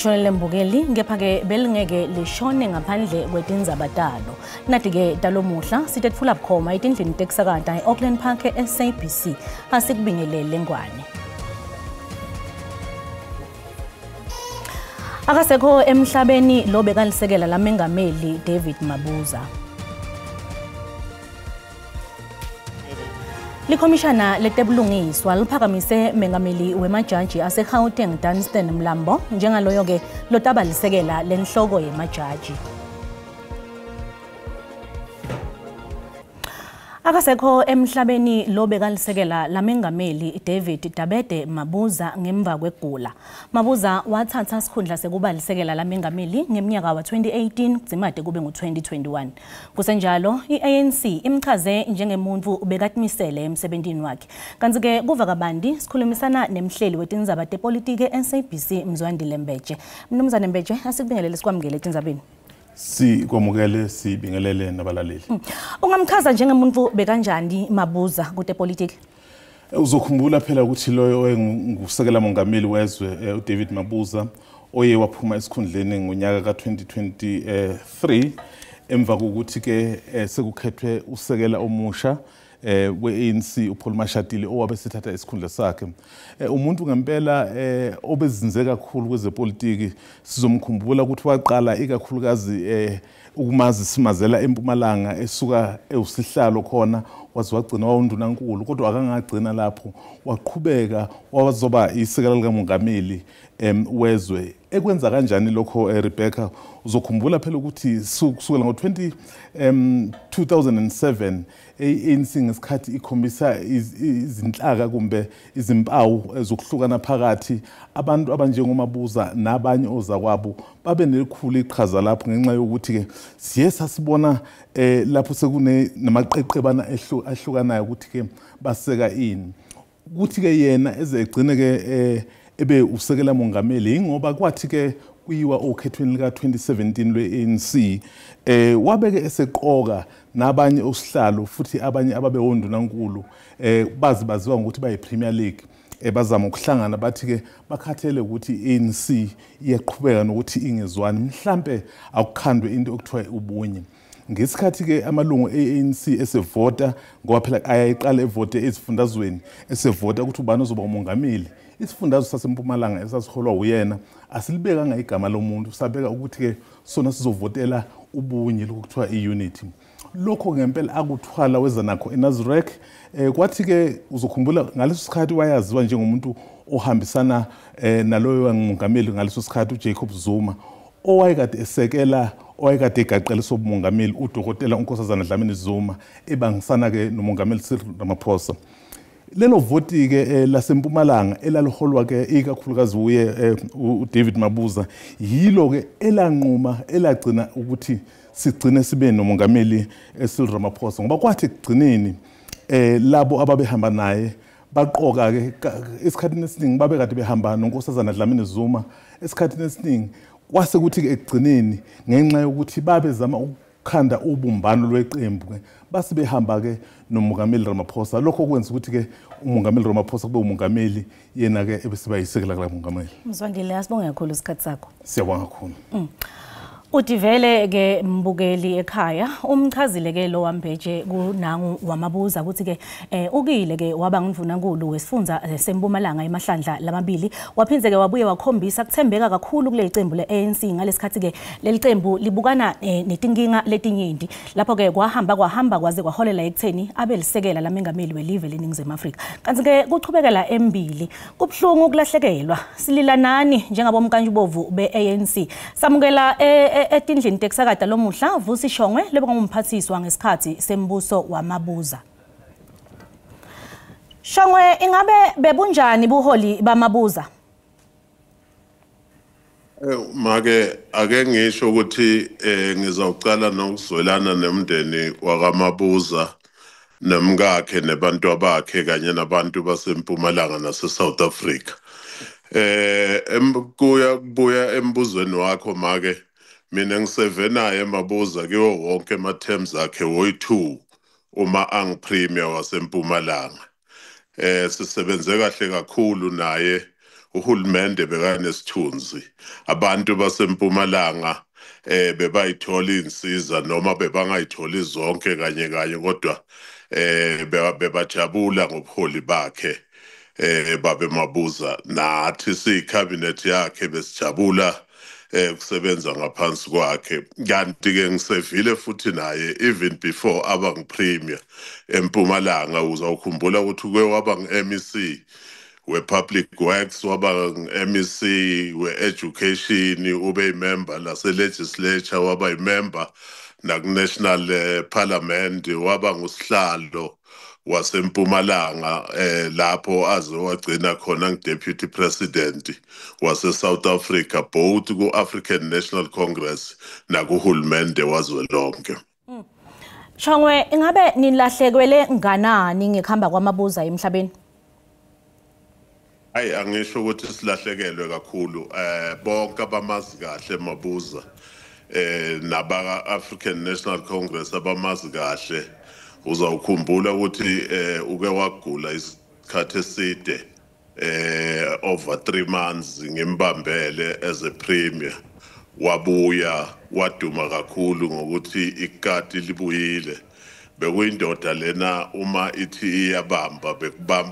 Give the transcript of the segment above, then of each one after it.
lishonele Mbukeli ngepha-ke belingeke lishone ngaphandle kwetinzabatalo. Nathi-ke talomuhla sitetfula bukhoma etindlini tekusakata e-Auckland Park e-SABC asikubingelele ngwane. Akasekho emhlabeni lo bekalisekela lamengameli David Mabuza. Likhomishana letebulungiswa liphakamise mengameli wemajaji ase-Gauteng Dunstan Mlambo njengaloyo-ke lotabalisekela lenhloko yemajaji. Akasekho emhlabeni lo bekalisekela lamengameli David Dabede Mabuza ngemva kwegula. Mabuza wathatha isikhundla sekubalisekela lamengameli ngeminyaka wa-2018 kudzimate kube ngu-2021. Kusenjalo i-ANC imchaze njengemuntu ubekatimisele emsebentini wakhe. Kanti-ke kuva kabandi sikhulumisana nemhleli wetindzaba tepolitiki e-SABC Mzwandile Mbeje. Mnumzane Mbeje, asikubingelele sikwamukele etindzabeni. Sikwamukele sibingelele nabalaleli. Ungamchaza njengemuntu bekanjani Mabuza kude politiki? Uzokhumbula phela ukuthi loyo ngusekela mongameli wezwe uDavid Mabuza oye waphuma esikhundleni ngonyaka ka-2023 emva kokuthi ke sekukhethwe usekela omusha we-ANC uPaul Mashatile owabe sethatha isikhundla sakhe. Umuntu ngempela obezinze kakhulu kwezepolitiki sizomkhumbula ukuthi waqala ikakhulukazi ukumazi simazela eMpumalanga esuka ewusihlalo khona waze wagcina wawundunankulu kodwa akangagcina lapho waqhubeka wazoba isekela likamongameli wezwe. Ekwenza kanjani lokho Rebecca uzokhumbula phela ukuthi kusukela ngo-2007 ANC ngesikhathi ikhombisa izinhlaka kumbe izimpawu zokuhlukana phakathi abantu abanjengoMabuza nabanye ozakwabo babe nelikhulu iqhaza lapho ngenxa yokuthi ke siye sasibona lapho sekune namaqeqebana ahlukanayo ukuthi ke baseka ini ukuthi ke yena eze egcine ke ebe usekela mongameli ngoba kwathi ke kuyiwa okhethweni lika 2017 lwe-ANC wabeke eseqoka nabanye osihlalo futhi abanye ababehondunankulu baziwa ngokuthi bayi-Premier League bazama ukuhlangana bathi ke bakhathele ukuthi i-ANC iyaqhubeka nokuthi ingezwani mhlambe akukhandwe into okuthiwa ubunye. Ngesikhathi ke amalungu e-ANC esevota ngoba phela ayayiqala evote ezifundazweni esevota ukuthi ubani ozoba umongameli. Isifundazwe saseMpumalanga esasiholwa uyena asilibekanga igama lomuntu sabeka ukuthi ke sona sizovotela ubunye lokuthiwa i-unity. Lokho ngempela akuthwala weza nakho eNazareth kwathi ke uzokhumbula ngaleso sikhathi wayaziwa njengomuntu ohambisana naloyo wangumongameli ngaleso sikhathi uJacob Zuma owayekade esekela owayekade egaqela sobumongameli uDokotela uNkosazana Dlamini Zuma ebangisana ke nomongameli Cyril Ramaphosa. Lelo voti ke laseMpumalanga elaliholwa ke ikakhulukazi uye uDavid Mabuza yilo ke elanquma elagcina ukuthi sigcine sibe nomongameli Cyril Ramaphosa ngoba kwathi ekugcineni labo ababehamba naye baqoka ke esikhathini esiningi babekade behamba noNkosazana Dlamini Zuma esikhathini esiningi kwase ukuthi ke ekugcineni ngenxa yokuthi babezama ukukhanda ubumbano lweqembu base behamba ke nomongameli Ramaphosa lokho kwenza ukuthi ke umongameli Ramaphosa kube umongameli yena ke ebesiba yisekela kamongameli. Mzwandile asibonge kakhulu isikhathi sakho. Siyabonga kakhulu. Udivele ke Mbukeli ekhaya umchazile ke lo wambeje kunangu wamabuza ukuthi ke ukile ke waba ngumvunankulu wesifundza seMpumalanga emahlandla lamabili waphinze ke wabuye wakhombisa kuthembeka kakhulu kule icembu le-ANC ngalesikhathi ke leli cembu libukana netinkinga letinyenti lapho ke kwahamba kwaze kwaholela ekutheni abelisekela lamengameli welive leNingizimu Afrika. Kanti ke kuchubekela embili kubhlungu kulahlekelwa silila nani njengabomkantshubovu be-ANC samukela etindlini tekusakata lomuhla Vusi Shongwe lebe ngumphathiswa ngesikhathi sembuso wamabuza. Shongwe ingabe bebunjani buholi bamabuza? Make ake ngisho ukuthi ngizawucala nokuzwelana nemndeni wakamabuza nemkakhe nebantu bakhe kanye nabantu baseMpumalanga naseSouth Africa. Kubuya embuzweni wakho make mina ngisevenayo emabuza kiwo wonke ama-terms akhe woyi-2 uma angipremier waseMpumalanga. Sisebenze kahle kakhulu naye uhulumende bekanesithunzi abantu basempumalanga bebayithola insiza noma bebangayitholi zonke kanye kodwa bebajabula ngobuholi bakhe babe Mabuza nathi siyicabinet yakhe besijabula kusebenza ngaphansi kwakhe kanti ke ngisevile futhi naye even before aba ngipremier eMpumalanga uzawukhumbula ukuthi uke waba ngeMEC we-Public Works waba nge-MEC we-Education ube yimember lase-legislature waba yimember naku-National Parliament waba ngusihlalo waseMpumalanga lapho aze wagcina khona ngu-Deputy President wase-South Africa both ku-African National Congress nakuhulumende wazwelonke. Shongwe, ingabe nilahlekwele nganani ngekuhamba kwaMabuza emhlabeni? Hayi angisho ukuthi silahlekelwe kakhulu bonke abamazi kahle Mabuza nabaka African National Congress abamazi kahle uzawukhumbula ukuthi uke wagula isikhathi eside over 3 months ngimbambele as a premier wabuya waduma kakhulu ngokuthi ikati libuyile bekuyindoda lena uma ithi iyabamba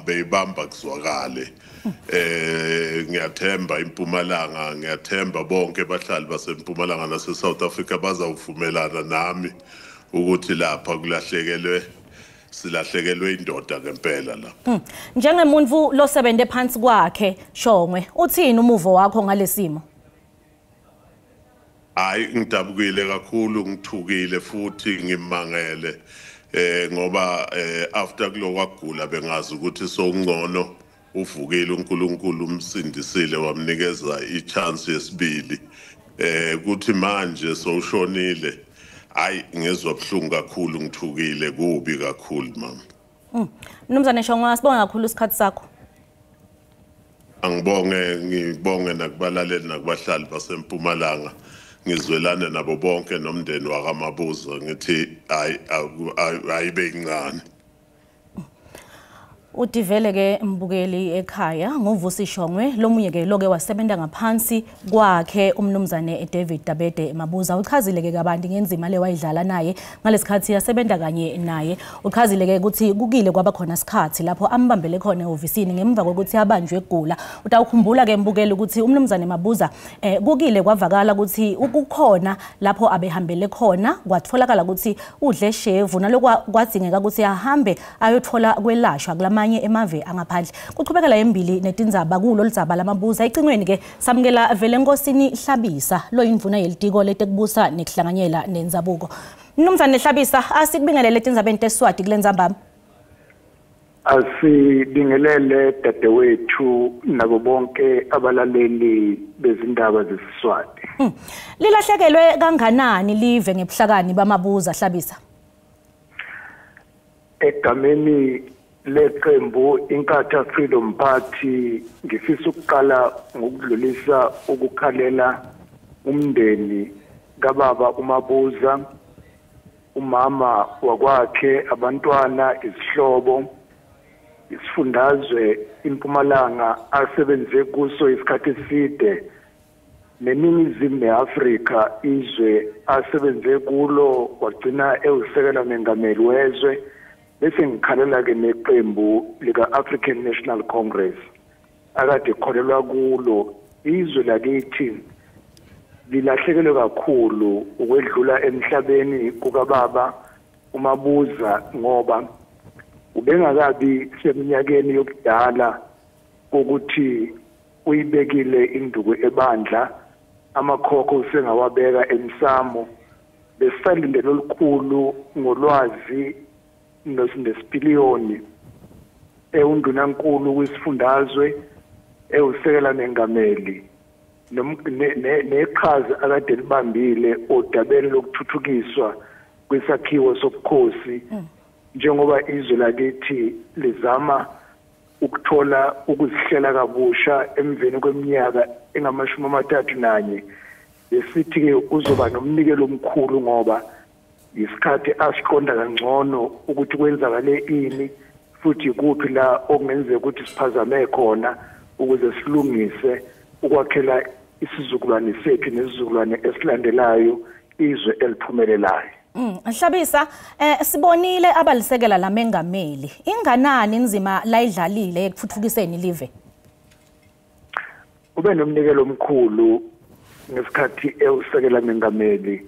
beyibamba kuzwakale ngiyathemba iMpumalanga ngiyathemba bonke abahlali baseMpumalanga nase South Africa bazawuvumelana nami ukuthi lapha silahlekelwe indoda ngempela lapha. Njengemuntu lo sebenze phansi kwakhe Shongwe uthini umuvo wakho ngalesimo? Hayi ngidabukile kakhulu ngithukile futhi ngimangele ngoba after kulokugula bengazi ukuthi sokungcono uvukile uNkulunkulu umsindisile wamnikeza ichance yesibili kuthi manje sowushonile hayi ngezwe buhlungu kakhulu ngithukile kubi kakhulu mama. Mnumzane Shongwe sibonga kakhulu isikhathi sakho. Ngibonge nakubalaleli nakubahlali baseMpumalanga ngizwelane nabo bonke nomndeni wakaMabuza ngithi ayibe incane. Udivele ke mbukeli ekhaya ngovusi Shongwe lomunye ke loke wasebenza ngaphansi kwakhe umnumzane David Dabede Mabuza uchazile ke kabanti ngenzima le wayidlala naye ngalesikhathi yasebenza kanye naye uchazile ke ukuthi kukile kwaba khona isikhathi lapho ambambele khona eofisini ngemva kokuthi abanjwe egula utawukhumbula ke mbukeli ukuthi umnumzane Mabuza kukile kwavakala ukuthi ukukhona lapho abehambele khona kwatholakala ukuthi udle shevu nalokho kwadingeka ukuthi ahambe ayothola kwelashwa kulama amanye emave angaphandle kuqhubekela embili netindzaba kulo lidzaba lamabuza icingweni ke samukela vele Nkosini Hlabisa lo yindvuna yelitiko letekubusa nekuhlanganyela nenzabuko. Mnumzane Hlabisa asikubingelele etindzabeni teSiswati kulenzambama. Asibingelele dadewethu nabo bonke abalaleli bezindaba zeSiswati. Lilahlekelwe kanganani live ngebuhlakani bamabuza Hlabisa? Egameni leqembu Inkatha Freedom Party ngifisa ukuqala ngokudlulisa ukukhalela umndeni kababa uMabuza, umama wakwakhe, abantwana, isihlobo, isifundazwe iMpumalanga asebenze kuso isikhathi eside neNingizimu neAfrika izwe asebenze kulo wagcina ewusekela mengameli wezwe bese ngikhalela ke neqembu lika African National Congress akade kholelwa kulo izwe lakithi lilahlekelwe kakhulu ukwedlula emhlabeni kukababa uMabuza ngoba ubengakabi seminyakeni yokudala ukuthi uyibekile induku ebandla amakhokho usengawabeka emsamo besalindele olukhulu ngolwazi nesipiliyoni unduna-nkulu kwisifundazwe ewusekela mengameli neqhaza akade libambile odabeni lokuthuthukiswa kwesakhiwo sobukhosi njengoba izwe lakithi lizama ukuthola ukuzihlela kabusha emveni kweminyaka engama-31 besithi-ke uzoba nomnikelo omkhulu ngoba isikhathi asiqonda kangcono ukuthi kwenzakale ini futhi kuphi la okungenzeka ukuthi siphazame khona ukuze silungise ukwakhela isizukulwane sethu nesizukulwane esilandelayo izwe eliphumelelayo. Hlabisa, sibonile abalisekela lamengameli. Inganani inzima layidlalile ekuthuthukiseni live? Ube nomnikelo omkhulu ngesikhathi ewusekela mengameli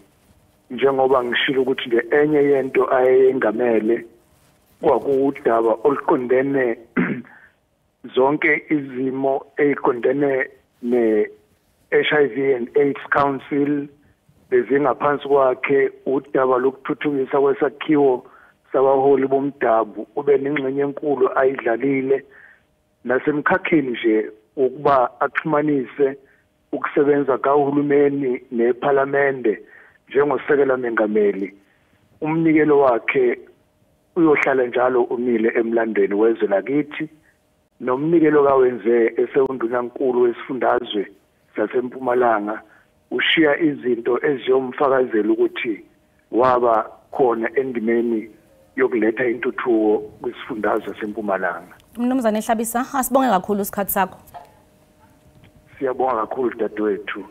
njengoba ngishilo ukuthi nje enye yento ayengamele kwakuudaba oluqondene zonke izimo eziqondene ne-HIV and AIDS Council bezingaphansi kwakhe udaba lokuthuthukisa kwesakhiwo sabaholi bomdabu ube nengxenye enkulu ayidlalile nasemkhakheni nje ukuba axhumanise ukusebenza kahulumeni neParliamente njengosekela mengameli. Umnikelo wakhe uyohlala njalo umile emlandweni wezwe lakithi nomnikelo kawenze esewundunankulu wesifundazwe saseMpumalanga ushiya izinto eziyomfakazela ukuthi waba khona endimeni yokuletha intuthuko kwisifundazwe saseMpumalanga. Mnumzane Hlabisa, asibonge kakhulu isikhathi sakho. Siyabonga kakhulu dadewethu.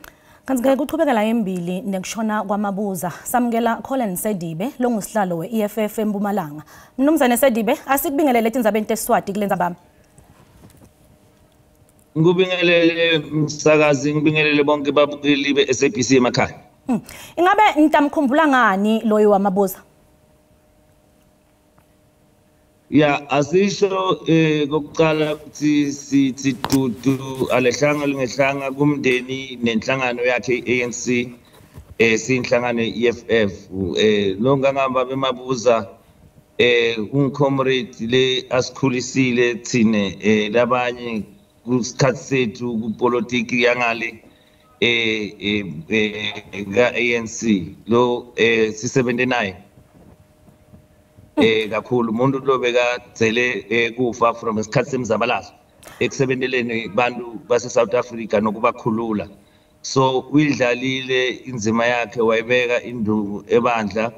Kanti kuqhubekela embili nekushona kwamabuza. Samukela Colin Sedibe longusihlalo weEFF eMpumalanga. Mnumzane Sedibe, asikubingelele etindzabeni teSiswati kulenza bami. Ngubingelele msakazi, ngibingelele bonke babukeli be-SABC emakhaya. Ingabe nitamkhumbula ngani loyo wamabuza? Ya, asisho kokuqala ukuthi sithi dudu alehlanga lingehlanga kumndeni nenhlangano yakhe ANC siyinhlangano yeEFF lo ngangamba bemabuza uncomrade le asikhulisile thine labanye kusikhathi sethu kupolitiki yangale ka-ANC lo sisebenze naye kakhulu umuntu lo bekadzele kufa from isikhathi semzabalazo ekusebenzeleni bantu base South Africa nokubakhulula so uyidlalile inzima yakhe wayibeka induku ebandla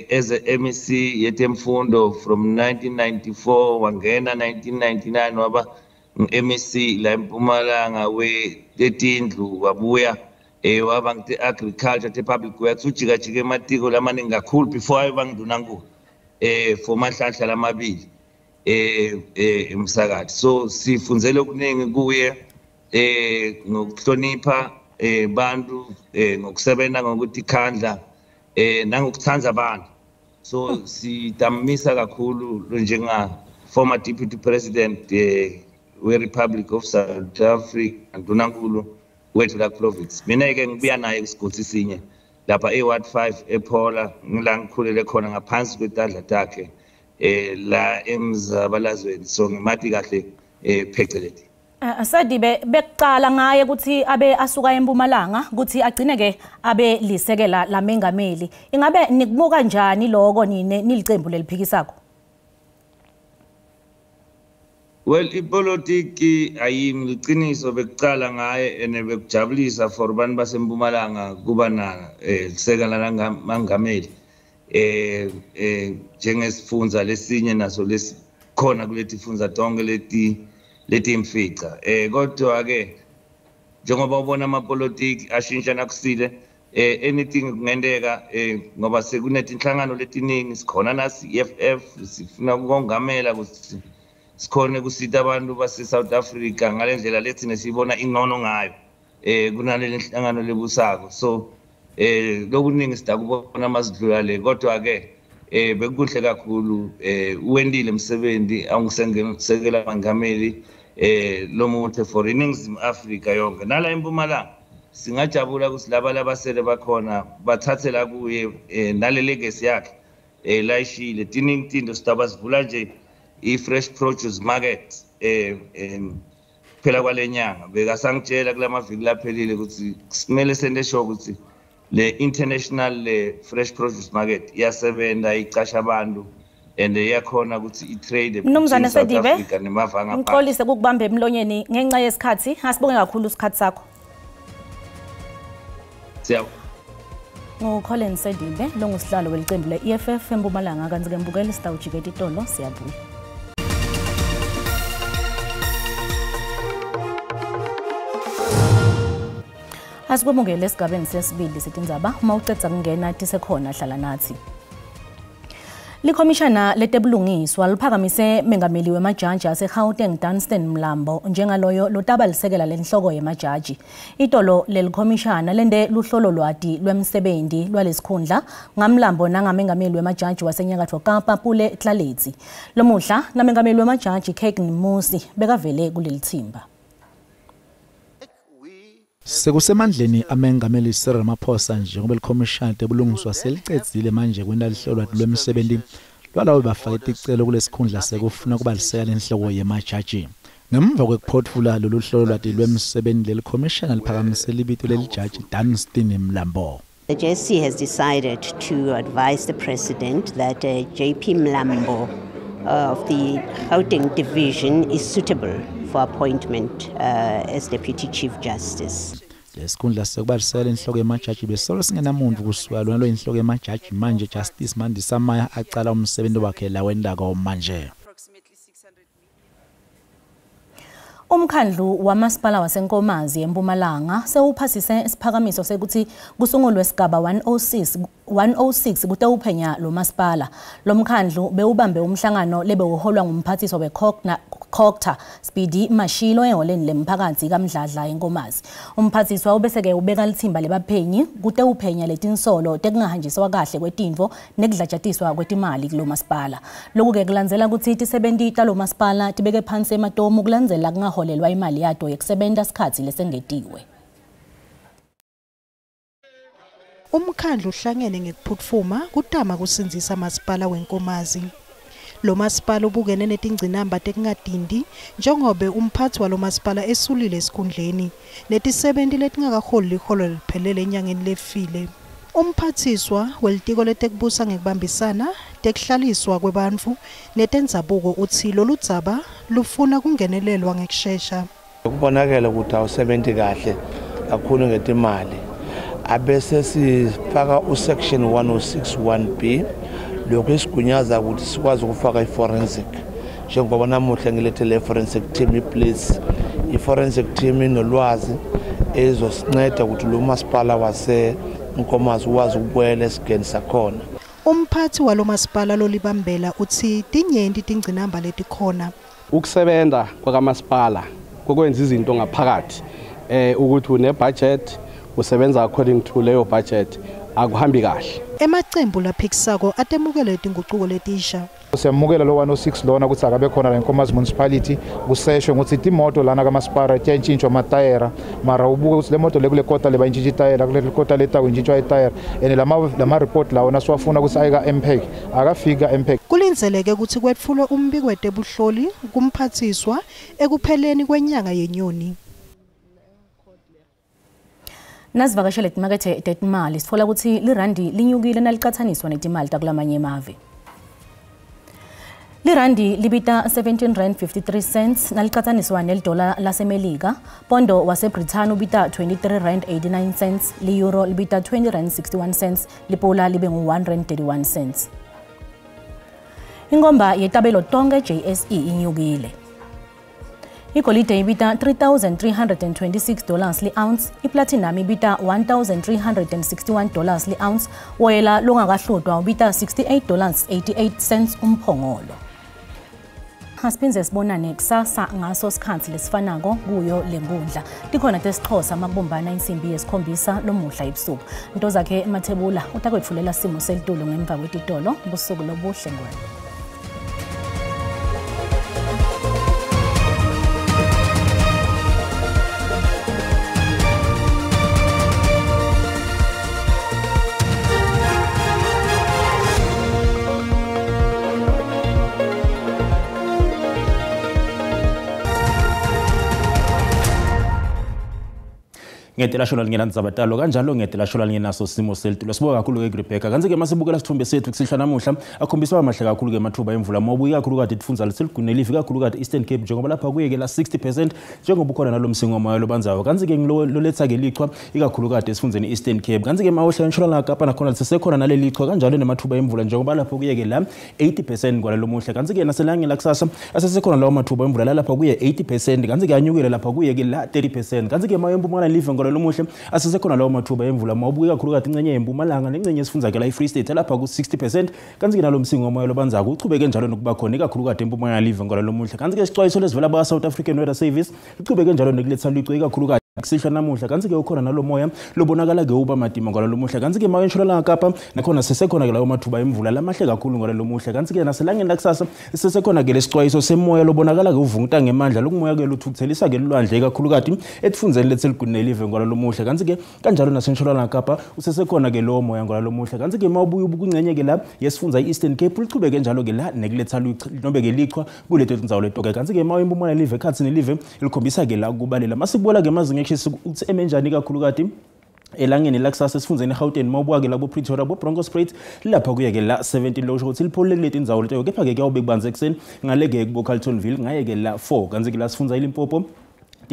as a MEC yetemfundo from 1994 wangena 1999 waba MEC la eMpumalanga wetetindlu wabuya waba nge-agriculture te-public works ujikajike ematiko lamaningi kakhulu before ayebangdunankulu for mahlandla lamabili emsakathi so sifundzele okuningi kuye ngokuhlonipha bantu ngokusebenza ngokutikhandla nangokuthanza abantu so sitamisa kakhulu njenga former deputy president we-Republic of South Africa ndunankulu wethu la province mina ke ngibuya naye isigodi sinye lapha eWard 5 ePhola ngila ngikhulele khona ngaphansi kwetandla takhe la emzabalazweni so ngimathi kahle pheceledi Sedibe bekuqala ngaye ukuthi abe asuka eMpumalanga ukuthi agcine ke abe lisekela lamengameli ingabe nikubuka kanjani lokho nilicembu leliphikisako Well, ipolitiki ayimliqiniso bekuqala ngaye ene bekujabulisa for abantu baseMpumalanga kuba na lisekela lamangameli njengesifundza lesinye naso lesikhona kuletifundza tonke leti imfica kodwa ke njengoba ubona amapolitiki ashintsha nakusile anything kungenteka ngoba sekunetinhlangano letiningi sikhona nasi EFF sifuna ukongamela ukuthi sikhona kusita abantu base South Africa ngalendlela lethi nesibona ingcono ngayo kunale inhlangano lebusako so lokuningi sitakubona amadlula le kodwa ke bekuhle kakhulu uwendile emsebenzi awungisekela mangameli lomuthi for iningizimu Africa yonke nala eMpumalanga singajabula ukuthi laba labasele bakhona bathathela kuye nale legacy yakhe layishile tiningi tinto sitabasivula nje i-fresh produce market phela kwalenyanga bekasangitshela kulamaviki laphelile ukuthi kumele sende sho ukuthi le international fresh produce market iyasebenza icasha abantu and iyakhona ukuthi i-trade Mnumzane Sedibe ngixolise ukubamba emlonyeni ngenxa yesikhathi asibonge kakhulu isikhathi sakho Colin Sedibe longusihlalo welicembu le-EFF eMpumalanga kanti ke mbukela isitawujikela itolo siyabuya Asikwamukele esigabeni sesibili sithi indzaba uma uceda kungena tisekhona hlala nathi. Likhomishana letebulungiswa liphakamise mengameli wemajaji ase-Gauteng Dunstan Mlambo njengaloyo lotabalisekela lenhloko yemajaji. Itolo lelikhomishana lende luhlolo lwati lwemsebenzi lwalesikhundla ngamlambo nangamengameli wemajaji waseNyakatfo Kapa Pule Tlaletsi. Lomuhla namengameli wemajaji Kegni Musi bekavele kuleli thimba. Sekusemandleni amengameli Cyril Ramaphosa njengoba likhomishana letebulungiswa selicedzile manje kwendalihlolwa lwemsebenzi lwalawo bafake isicelo kulesikhundla sekufuna kubaliseka lenhloko yemajaji. Ngemva kwekuphothula lolu hlolo lwati lwemsebenzi lelikhomishana liphakamise libito lelijaji Dunstan Mlambo. The JSC has decided to advise the President that JP Mlambo of the Gauteng Division is suitable for appointment as Deputy Chief Justice. Lesikhundla sekubaliseka lenhloko yemajaji besolo singenamuntu kusuka lona lo inhloko yemajaji manje Justice Mandisa Maya aqala umsebenzi wakhe la wendako manje. Umkhandlu wamasipala waseNkomazi eMpumalanga sewuphasise isiphakamiso sekuthi kusungulwe isigaba 106 kutewuphenya lo masipala. Lo mkhandlu bewubambe umhlangano lebewuholwa ngumphathiswa weCOGTA Speedy Mashilo eholeni lemphakathi kaMdladla eNkomazi. Umphathiswa ubeseke ubeka lithimba lebaphenyi kutewuphenya letinsolo tekungahanjiswa kahle kwetintfo nekudlatshatiswa kwetimali kulo masipala. Lokhu ke kulandzela ukuthi tisebenti talo masipala tibeke phansi ematomu kulandzela kungaholelwa imali yato yekusebenta sikhatsi lesengetiwe. Umkhandlu uhlangene ngekuphutfuma kutama kusinzisa masipala weNkomazi. Lo masipala ubukene netingcinamba tekungadindi njengobe umphathi walo masipala esulile esikhundleni netisebenti letingakaholi liholo liphelele enyangeni lefile. Umphathiswa welitiko letekubusa ngekubambisana tekuhlaliswa kwebantfu netendzabuko uthi lolu dzaba lufuna kungenelelwa ngekushesha. Kubonakala ukuthi awusebenzi kahle kakhulu ngetimali. Abese sifaka usection 106(1)B lokho esigunyaza ukuthi sikwazi ukufaka iforensic njengoba namuhla ngilethele forensic team iplace iforensic team inolwazi ezosinceda ukuthi lo masipala wase Nkomazi wazi ukubuyela esigeni sakhona. Umphathi walo masipala lolibambela uthi tinyenti tingcinamba letikhona. Ukusebenza kwakamasipala kokwenza izinto ngaphakathi ukuthi une budget usebenza according to leyo budget akuhambi kahle. Emacembu laphikisako atemukele itinguquko letisha. Siyamukela lo 106 lona ukuthi akabe khona la eNkomazi municipality kuseshwe ukuthi imoto lana kamasipala tiyantshintshwa amatayera mara ubuke ukuthi le moto lekule kota leba intshintshwa itayera kule kota leta intshintshwa itayera lama report lawo nasiwafuna ukuthi ayeka MPEG akafika MPEG. Kulindzeleke ukuthi kwetfulwe umbiko wetebuhloli kumphathiswa ekupheleni kwenyanga yeNyoni. Nasivakashele timakethe tetimali sitfola ukuthi lirandi linyukile nalicathaniswa netimali takulamanye emave. Lirandi libita 17.53 cents nalicathaniswa nelidola lasemelika. Pondo waseBrithani ubita 23.89 cents. Li-euro libita 20.61 cents. Lipola libe ngu1.31 cents. Ingomba yetabelo tonke JSE inyukile. Igolide ibita $3,326 li-ounce, iplatinum ibita $1,361 li-ounce, woyela longakahlutwa ubita $68.88 umphongolo. Asiphinze sibonane kusasa ngaso sikhathi lesifanako kuyo lenkundla. Tikhona tesixhosa makubumbana insimbi yesikhombisa lomuhla ebusuku. Into zakhe emathebula utakwetfulela simo selitulo ngemva kwetitolo busuku lobuhle ngwena. Ngedela shola lingena nzabatalo kanjalo ngedela shola lingena so simo selitulo sibuka kakhulu ke Rebecca kanzi ke masibukela sithombe sethu kusihla namuhla akhombiswa amahle kakhulu ke mathuba emvula mobu kakhulu kade tifunza leseligune livi kakhulu kade Eastern Cape njengoba lapha kuyeke la 60% njengoba ukhona nalomsingo moya lobanzayo kanzi ke ngiloletha ke lichwa ikakhulu kade sifundeni Eastern Cape kanzi ke mawehla ngishola la Kapa nakhona lisesekhona nale lichwa kanjalo nemathuba emvula njengoba lapha kuyeke la 80% kwalelo muhle kanzi ke naselangeni la kusasa asesekhona lawo mathuba emvula lapha kuye 80% kanzi ke anyukile lapha kuyeke la 30% kanzi ke mayembu mwana live ngolelo muhle asesekhona lawo mathuba emvula mawubuke kakhulu kade ingcenye eMpumalanga nengcenye esifundza ke la iFree State lapha ku60% kanti ke nalo msingo womoya lobanzako uchubeke njalo nokuba khona ikakhulu kade eMpumalanga live ngolelo muhle kanti ke isixwayiso lesivela ba South African Weather Service uchubeke njalo nekuletha liqo ikakhulu kade kusishwa namuhla kanti ke ukhona nalo moya lobonakala ke uba madima ngolelo muhle kanti ke mawenshula Kapa nakhona sesekhona ke lawo mathuba emvula lamahle kakhulu ngolelo muhle kanti ke naselangeni lakusasa sesekhona ke lesixwayiso semoya lobonakala ke uvunguta ngemandla lokumoya ke luthukuthelisa ke lulwandle kakhulu kade etifundzeni letselugune live ngolelo muhle kanti ke kanjalo nasenshula Kapa usesekhona ke lo moya ngolelo muhle kanti ke mawubuye ubukungcenye ke la yesifundza iEastern Cape lichubeke njalo ke la nekuletha nobe ke lichwa kuleto tindzawo letoke kanti ke mawuyimbumana live ekhatsini live likhombisa ke la kubalela masikubola ke mazinga ukuthi emenjani kakhulu kade elangeni lakusasa esifundeni eGauteng mawubuka ke labo Pretoria bo Bronkhortspruit lapha kuye ke la 17 lo ukuthi lipholile kuleti indzawo leto kepha ke kuyawube kubanze ekseni ngaleke kubo Carltonville ngaye ke la 4 kanti ke la sifundza iLimpopo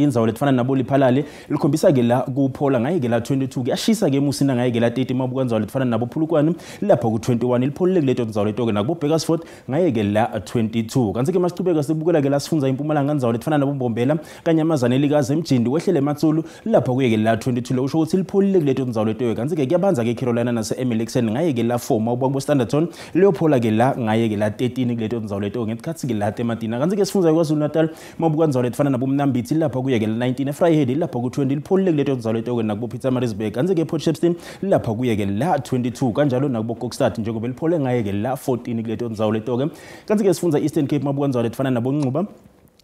indzawo lefana nabo Liphalale likhombisa ke la kuphola ngaye ke la 22 kuyashisa ke eMusina ngaye ke la 30 mabuka indzawo lefana nabo Phulukwane lapha ku 21 lipholile kuleto indzawo leto ke nakubo Bakersford ngaye ke la 22 kanti ke masichubeka sibukela ke la sifundza iMpumalanga indzawo lefana nabo Mbombela kanyamazane likaze eMjindi wehlele Matsulu lapha kuye ke la 22 lo usho ukuthi lipholile kuleto indzawo leto kanti ke kuyabanza ke Carolina nase Emelexen ngaye ke la 4 mabuka ku Standerton Leopolds ke la ngaye ke la 13 kuleto indzawo leto ngesikhathi ke la Tematina kanti ke sifundza kwaZulu Natal mabuka indzawo lefana nabo Mnambithi lapha kuye ke 19 eFryhead lapha ku 20 lipholile kuleto indzawo leto nakubo Pietermaritzburg kanti ke Port Shepstone lapha kuye ke la 22 kanjalo nakubo Kokstad njengoba liphole ngaye ke la 14 kuleto indzawo leto ke kanti ke sifundza Eastern Cape mabuka indzawo lefana nabo Nquba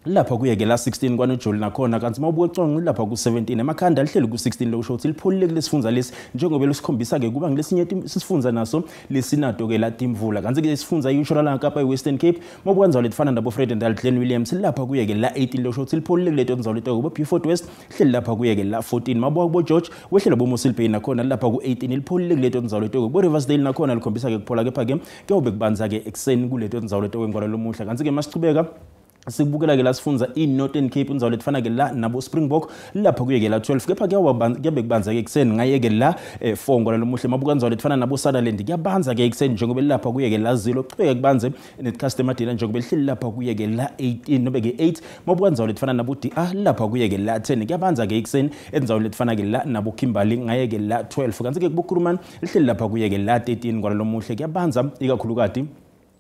lapha kuye ke la 16 kwaNojoli nakhona kanti mawubuke eCongo lapha ku 17 emakhanda lihleli ku 16 lo usho ukuthi lipholile kulesifundza lesi njengoba lesikhombisa ke kuba ngilesinye sisifundza naso lesinato ke la Timvula kanti ke sifundza iNtshonalanga Kapa eWestern Cape mawubuka indzawo lefana nabo Fredendal Glen Williams lapha kuye ke la 18 lo usho ukuthi lipholile kuleto indzawo leto kubo Beaufort West hleli lapha kuye ke la 14 mawubuka kubo George wehlela bo Mossel Bay nakhona lapha ku 18 lipholile kuleto indzawo leto kubo Riversdale nakhona likhombisa ke kuphola kepha ke kuyawube kubanza ke ekseni kuleto indzawo leto ngolalo muhla kanti ke masichubeka sikubukela ke la sifundza iNorthern Cape indzawo lefana ke la nabo Springbok lapha kuye ke la 12 kepha kuyabe kubanza ke ekseni ngaye ke la 4 ngolalo muhle mabuka indzawo lefana nabo Sutherland kuyabanza ke ekseni njengoba lapha kuye ke la 0 kuqhubeka kubanze netcustomer dina njengoba lihleli lapha kuye ke la 18 nobe ke 8 mabuka indzawo lefana nabo DR lapha kuye ke la 10 kuyabanza ke ekseni indzawo lefana ke la nabo Kimberley ngaye ke la 12 kanti ke kubo Kuruman lihleli lapha kuye ke la 13 ngolalo muhle kuyabanza ikakhulu kade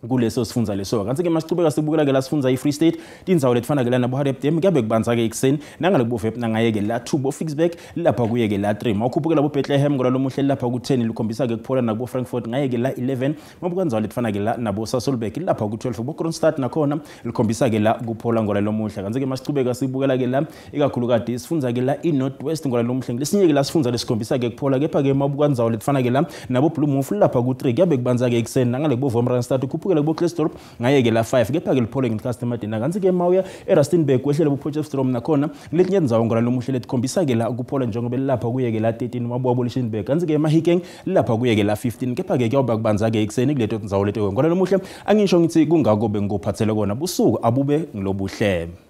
kuleso sifundza leso kanti ke masichubeka sibukela ke la sifundza iFree State indzawo letfana ke la nabo Harapdam kuyabe kubanza ke ekseni nangale kubo Vep nangaye ke la 2 bo Fixback lapha kuye ke la 3 mawukhuphukela bo Bethlehem ngolalo muhle lapha ku 10 likhombisa ke kuphola nakubo Frankfurt ngaye ke la 11 mabuka indzawo letfana ke la nabo Sasolburg lapha ku 12 bo Kroonstad nakhona likhombisa ke la kuphola ngolalo muhle kanti ke masichubeka sibukela ke la ikakhulu kade sifundza ke la iNorthwest ngolalo muhle lesinye ke la sifundza lesikhombisa ke kuphola kepha ke mabuka indzawo letfana ke la nabo Blue Move lapha ku 3 kuyabe kubanza ke ekseni nangale kubo Vomranstad kuphukela bo Clersdorp ngaye ke la 5 kepha ke liphole ngecustomer dina kanti ke mawuya eRustenburg wehlele bo Potchefstroom nakhona letinye indzawo ngolalo muhle letikhombisa ke la ukuphola njengoba lapha kuye ke la 13 mabuka bo Lichtenburg kanti ke Mahikeng lapha kuye ke la 15 kepha ke kuyawuba kubanza ke ekseni kuleto indzawo leto ngolalo muhle angisho ngithi kungakobe ngophathele kona busuku abube ngilobuhle